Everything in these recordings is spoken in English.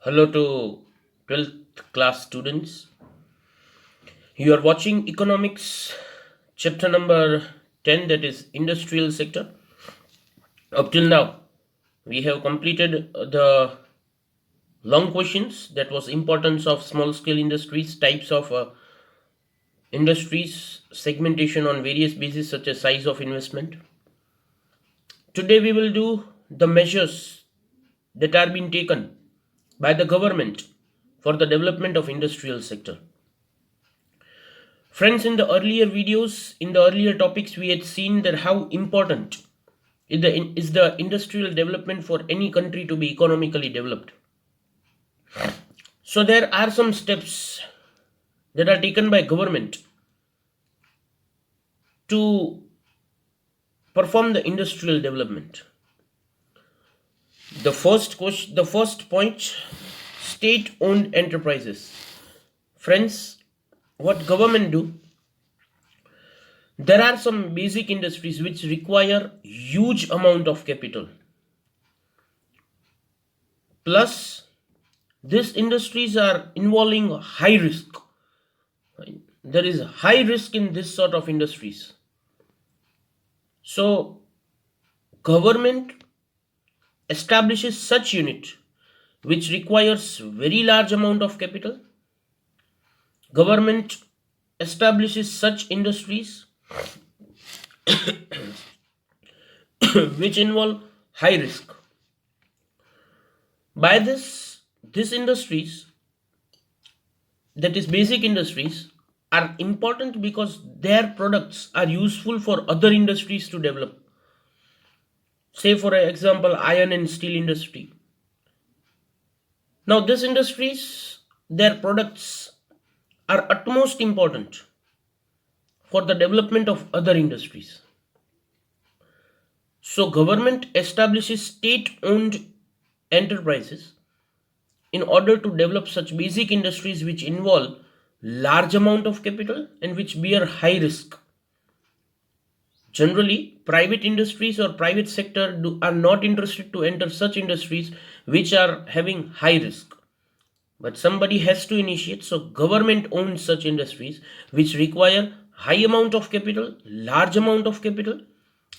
Hello to 12th class students. You are watching economics chapter number 10, that is industrial sector. Up till now, we have completed the long questions, that was importance of small scale industries, types of industries, segmentation on various bases such as size of investment. Today we will do the measures that are being taken by the government for the development of industrial sector. Friends, in the earlier videos, in the earlier topics, we had seen that how important is the industrial development for any country to be economically developed. So there are some steps that are taken by government to perform the industrial development. The first point, state-owned enterprises. Friends, what government do? There are some basic industries which require huge amount of capital. Plus, these industries are involving high risk. There is high risk in this sort of industries. So, government establishes such unit which requires very large amount of capital. Government establishes such industries which involve high risk. By this, these industries, that is basic industries, are important because their products are useful for other industries to develop. Say for example, iron and steel industry. Now these industries, their products are utmost important for the development of other industries. So government establishes state owned enterprises in order to develop such basic industries which involve large amount of capital and which bear high risk. Generally, private industries or private sector are not interested to enter such industries which are having high risk. But somebody has to initiate, so government owns such industries which require high amount of capital, large amount of capital,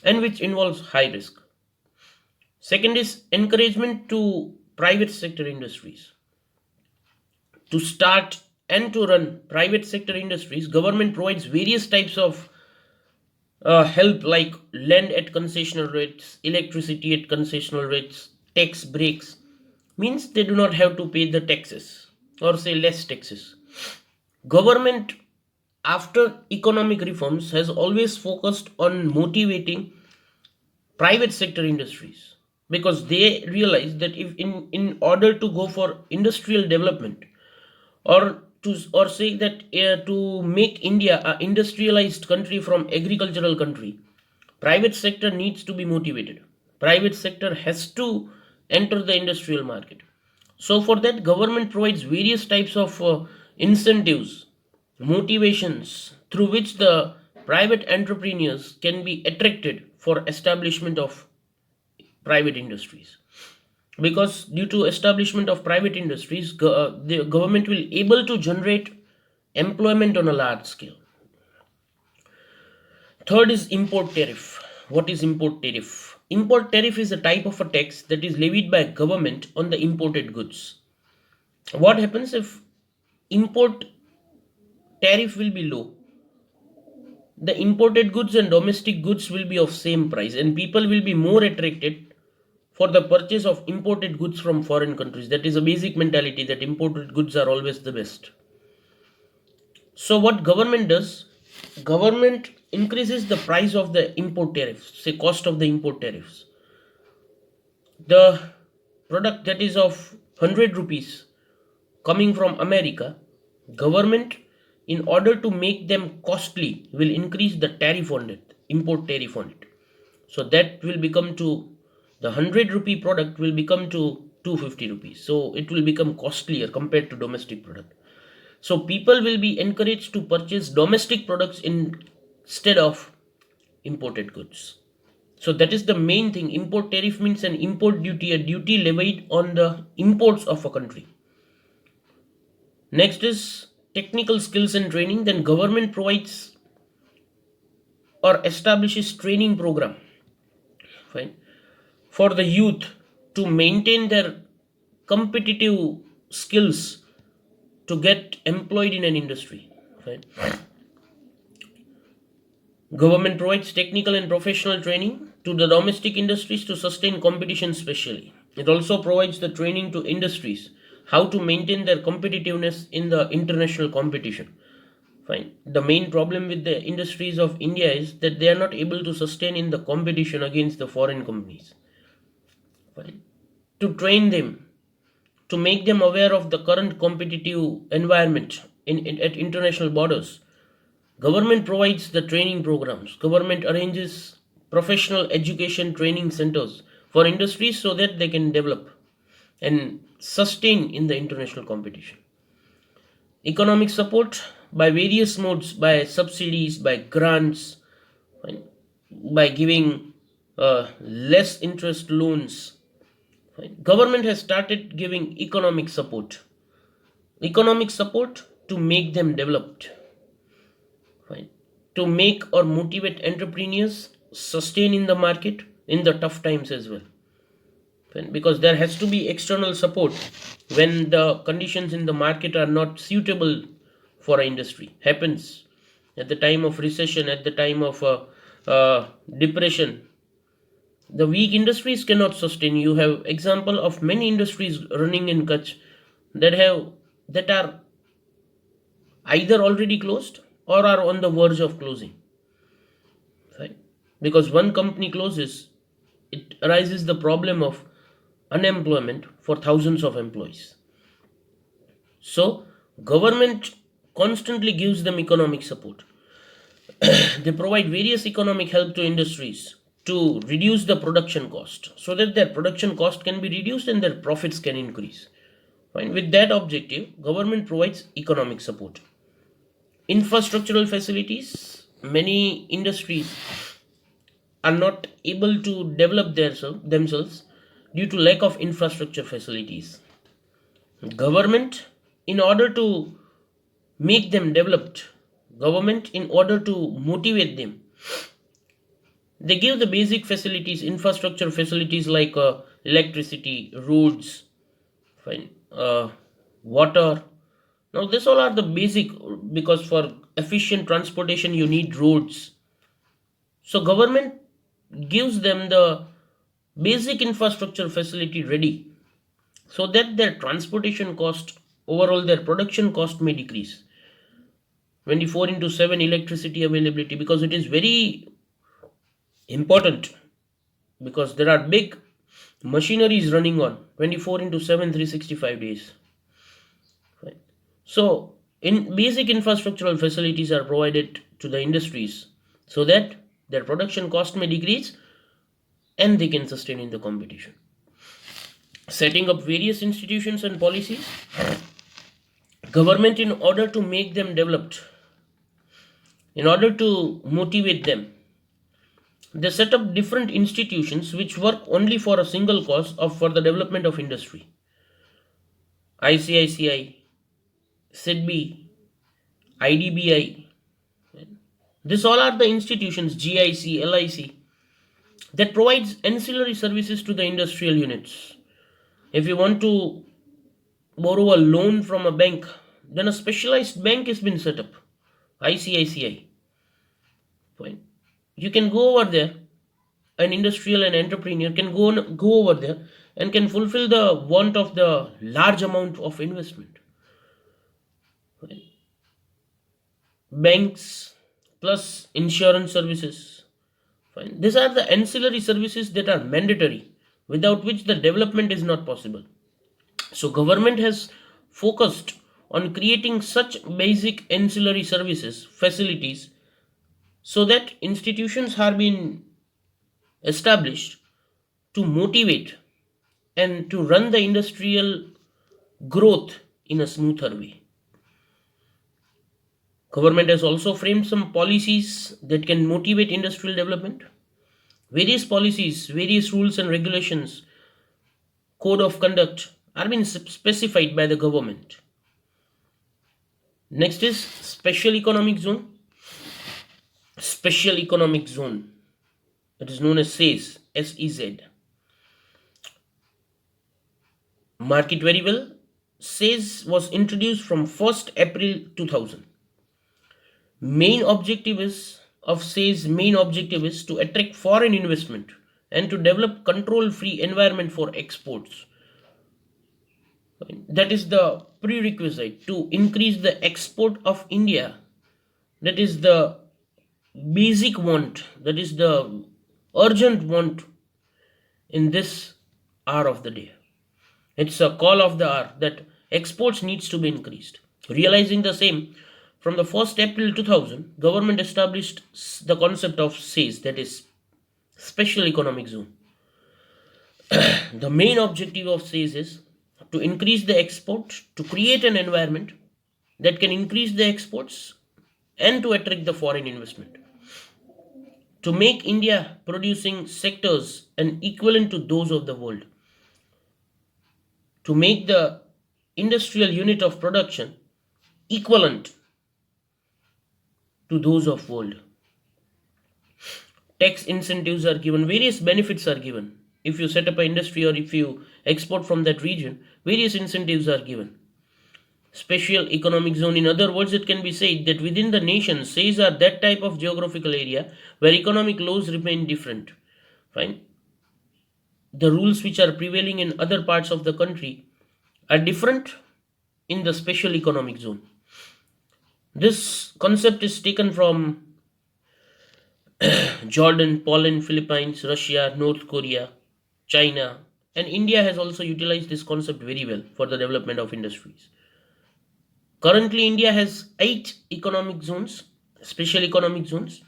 and which involves high risk. Second is encouragement to private sector industries. To start and to run private sector industries, government provides various types of help like land at concessional rates, electricity at concessional rates, tax breaks, means they do not have to pay the taxes or say less taxes. Government, after economic reforms, has always focused on motivating private sector industries because they realize that if in order to go for industrial development or say that to make India a industrialized country from agricultural country, private sector needs to be motivated. Private sector has to enter the industrial market. So for that, government provides various types of incentives, motivations through which the private entrepreneurs can be attracted for establishment of private industries, because due to establishment of private industries, the government will able to generate employment on a large scale. Third is import tariff. What is import tariff? Import tariff is a type of a tax that is levied by government on the imported goods. What happens if import tariff will be low? The imported goods and domestic goods will be of same price and people will be more attracted for the purchase of imported goods from foreign countries. That is a basic mentality that imported goods are always the best. So what government does? Government increases the price of the import tariffs, say cost of the import tariffs. The product that is of 100 rupees coming from America, government, in order to make them costly, will increase the tariff on it, import tariff on it. So that will become to the 100 rupee product will become to 250 rupees. So it will become costlier compared to domestic product. So people will be encouraged to purchase domestic products instead of imported goods. So that is the main thing. Import tariff means an import duty, a duty levied on the imports of a country. Next is technical skills and training. Then government provides or establishes training program, fine, for the youth to maintain their competitive skills to get employed in an industry. Fine. Government provides technical and professional training to the domestic industries to sustain competition specially. It also provides the training to industries how to maintain their competitiveness in the international competition. Fine. The main problem with the industries of India is that they are not able to sustain in the competition against the foreign companies. Fine. To train them, to make them aware of the current competitive environment at international borders, government provides the training programs. Government arranges professional education training centers for industries so that they can develop and sustain in the international competition. Economic support by various modes, by subsidies, by grants, fine, by giving less interest loans. Fine. Government has started giving economic support to make them developed. Fine. To make or motivate entrepreneurs sustain in the market in the tough times as well. Fine. Because there has to be external support when the conditions in the market are not suitable for an industry. Happens at the time of recession, at the time of depression. The weak industries cannot sustain. You have example of many industries running in Kutch that are either already closed or are on the verge of closing. Right? Because one company closes, it arises the problem of unemployment for thousands of employees. So government constantly gives them economic support. They provide various economic help to industries to reduce the production cost so that their production cost can be reduced and their profits can increase. Fine. With that objective, government provides economic support. Infrastructural facilities, many industries are not able to develop themselves due to lack of infrastructure facilities. Government, in order to make them developed, government, in order to motivate them, they give the basic facilities, infrastructure facilities like electricity, roads, fine, water. Now, this all are the basic, because for efficient transportation you need roads. So government gives them the basic infrastructure facility ready so that their transportation cost, overall their production cost may decrease. 24 into 7 electricity availability, because it is very important, because there are big machineries running on 24 into 7 365 days. Right. So in basic infrastructural facilities are provided to the industries so that their production cost may decrease and they can sustain in the competition. Setting up various institutions and policies, government, in order to make them developed, in order to motivate them, they set up different institutions which work only for a single cause of for the development of industry. ICICI, SIDBI, IDBI. These all are the institutions, GIC, LIC, that provides ancillary services to the industrial units. If you want to borrow a loan from a bank, then a specialized bank has been set up, ICICI. Fine. You can go over there, an industrial and entrepreneur can go over there and can fulfill the want of the large amount of investment. Fine. Banks plus insurance services. Fine. These are the ancillary services that are mandatory, without which the development is not possible. So government has focused on creating such basic ancillary services, facilities, so that institutions have been established to motivate and to run the industrial growth in a smoother way. Government has also framed some policies that can motivate industrial development. Various policies, various rules and regulations, code of conduct are being specified by the government. Next is special economic zone. Special economic zone. It is known as SEZ. SEZ. Mark it very well. SEZ was introduced from 1st April 2000. Main objective is of SEZ main objective is to attract foreign investment and to develop control-free environment for exports. That is the prerequisite to increase the export of India. That is the basic want. That is the urgent want in this hour of the day. It's a call of the hour that exports needs to be increased. Realizing the same, from the 1st April 2000, government established the concept of SEZ, that is Special Economic Zone. The main objective of SEZ is to increase the export, to create an environment that can increase the exports and to attract the foreign investment. To make India producing sectors and equivalent to those of the world. To make the industrial unit of production equivalent to those of world. Tax incentives are given, various benefits are given. If you set up an industry or if you export from that region, various incentives are given. Special economic zone, in other words, it can be said that within the nation, SEZ are that type of geographical area where economic laws remain different. Fine. The rules which are prevailing in other parts of the country are different in the special economic zone. This concept is taken from Jordan, Poland, Philippines, Russia, North Korea, China, and India has also utilized this concept very well for the development of industries. Currently, India has 8 economic zones, special economic zones,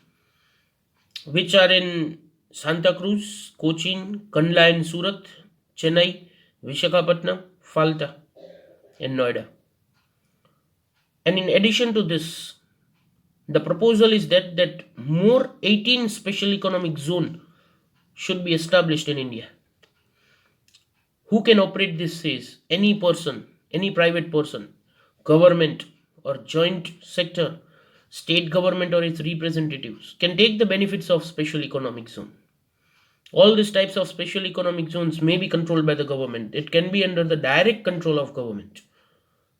which are in Santa Cruz, Cochin, Kandla and Surat, Chennai, Vishakhapatnam, Falta, and Noida. And in addition to this, the proposal is that more 18 special economic zone should be established in India. Who can operate this SEZ? Any person, any private person, government or joint sector, state government or its representatives can take the benefits of special economic zone. All these types of special economic zones may be controlled by the government. It can be under the direct control of government.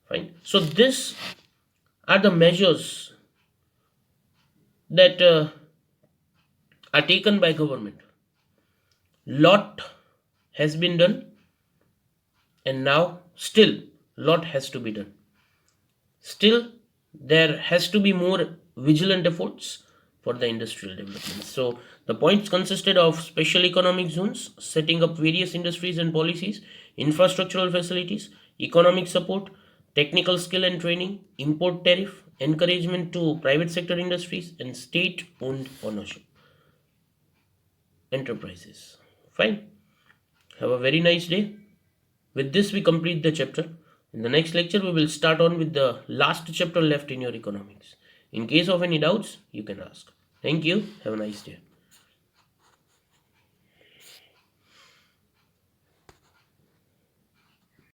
Fine. So these are the measures that are taken by government. Lot has been done, and now still lot has to be done. Still there has to be more vigilant efforts for the industrial development. So the points consisted of special economic zones, setting up various industries and policies, infrastructural facilities, economic support, technical skill and training, import tariff, encouragement to private sector industries, and state owned ownership enterprises. Fine. Have a very nice day. With this, we complete the chapter. In the next lecture, we will start on with the last chapter left in your economics. In case of any doubts, you can ask. Thank you. Have a nice day.